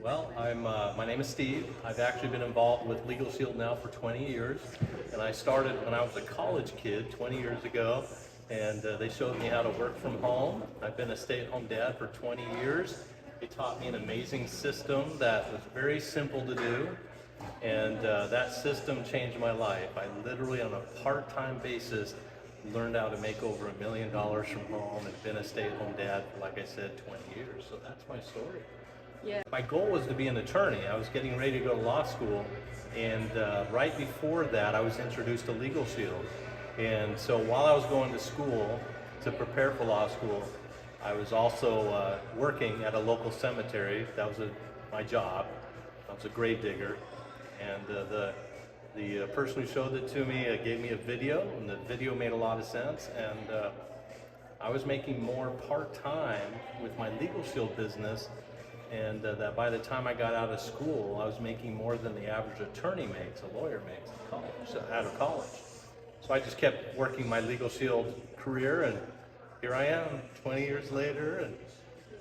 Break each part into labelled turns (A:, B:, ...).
A: Well, my name is Steve. I've actually been involved with Legal Shield now for 20 years, and I started when I was a college kid 20 years ago, and they showed me how to work from home. I've been a stay-at-home dad for 20 years. They taught me an amazing system that was very simple to do, and that system changed my life. I literally, on a part-time basis, learned how to make over $1 million from home and been a stay-at-home dad for, like I said, 20 years. So that's my story.
B: Yeah.
A: My goal was to be an attorney. I was getting ready to go to law school, and right before that I was introduced to Legal Shield. And so while I was going to school to prepare for law school, I was also working at a local cemetery. That was my job. I was a grave digger, and the person who showed it to me gave me a video, and the video made a lot of sense, and I was making more part-time with my Legal Shield business, and that by the time I got out of school, I was making more than the average attorney makes, a lawyer makes out of college. So I just kept working my Legal Shield career, and here I am 20 years later, and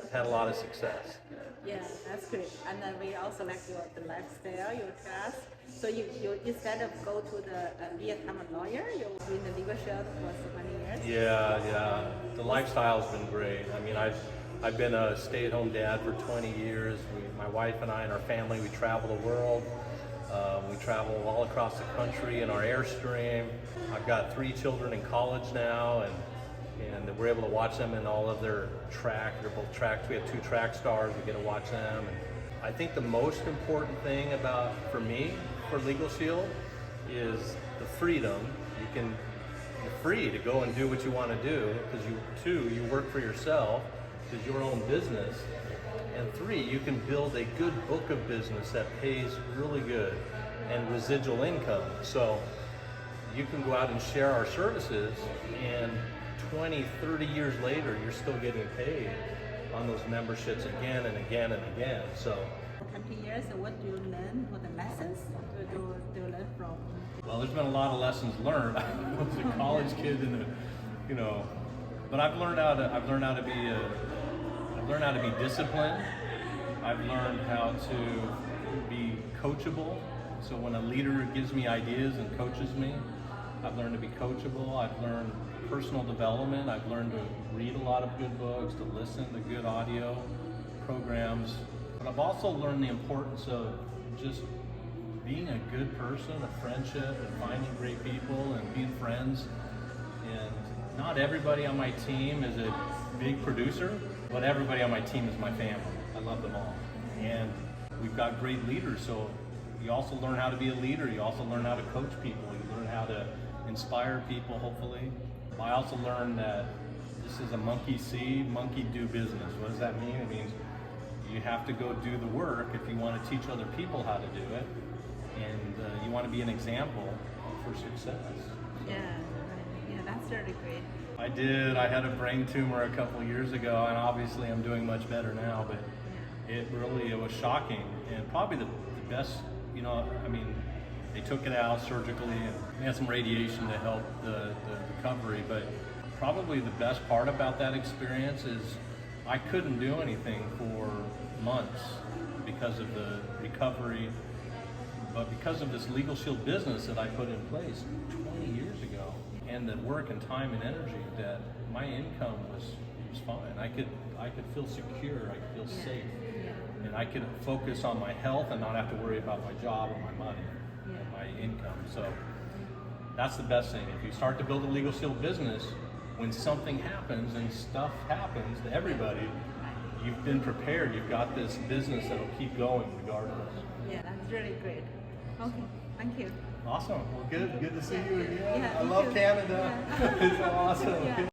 A: I've had a lot of success.
B: Yeah, that's great. And then we also like the lifestyle, your task. So you instead of go to be a lawyer, you're doing the Legal Shield for so many years?
A: Yeah. The lifestyle's been great. I mean, I've been a stay-at-home dad for 20 years. My wife and I and our family, we travel the world. We travel all across the country in our Airstream. I've got 3 children in college now, and we're able to watch them in all of their track. They're both tracks. We have 2 track stars. We get to watch them. And I think the most important thing for me, for Legal Shield, is the freedom. You're free to go and do what you want to do, because you work for yourself. Is your own business, and 3, you can build a good book of business that pays really good and residual income. So you can go out and share our services, and 20, 30 years later, you're still getting paid on those memberships again and again and again. So
B: 20 years, what do you learn? What the lessons do you learn from?
A: Well, there's been a lot of lessons learned. I was a college kid, but I've learned how to be disciplined. I've learned how to be coachable. So when a leader gives me ideas and coaches me, I've learned to be coachable. I've learned personal development. I've learned to read a lot of good books, to listen to good audio programs. But I've also learned the importance of just being a good person, a friendship, and finding great people and being friends. And not everybody on my team is a big producer, but everybody on my team is my family. I love them all. And we've got great leaders, so you also learn how to be a leader. You also learn how to coach people. You learn how to inspire people, hopefully. I also learned that this is a monkey see, monkey do business. What does that mean? It means you have to go do the work if you want to teach other people how to do it, and you want to be an example for success.
B: Yeah, that's really great.
A: I did. I had a brain tumor a couple years ago, and obviously I'm doing much better now, but it was shocking, and probably the best, they took it out surgically, and we had some radiation to help the recovery, but probably the best part about that experience is I couldn't do anything for months because of the recovery, but because of this Legal Shield business that I put in place 20 years ago, and the work and time and energy, that my income was fine. I could feel secure, I could feel safe, and I could focus on my health and not have to worry about my job or my money, and my income. So that's the best thing. If you start to build a Legal Shield business, when something happens, and stuff happens to everybody, you've been prepared. You've got this business that'll keep going regardless.
B: Yeah, that's really great. Okay, thank you.
A: Awesome. Well, good to see you again.
B: Yeah,
A: I love Canada.
B: Yeah.
A: It's awesome.
B: Yeah.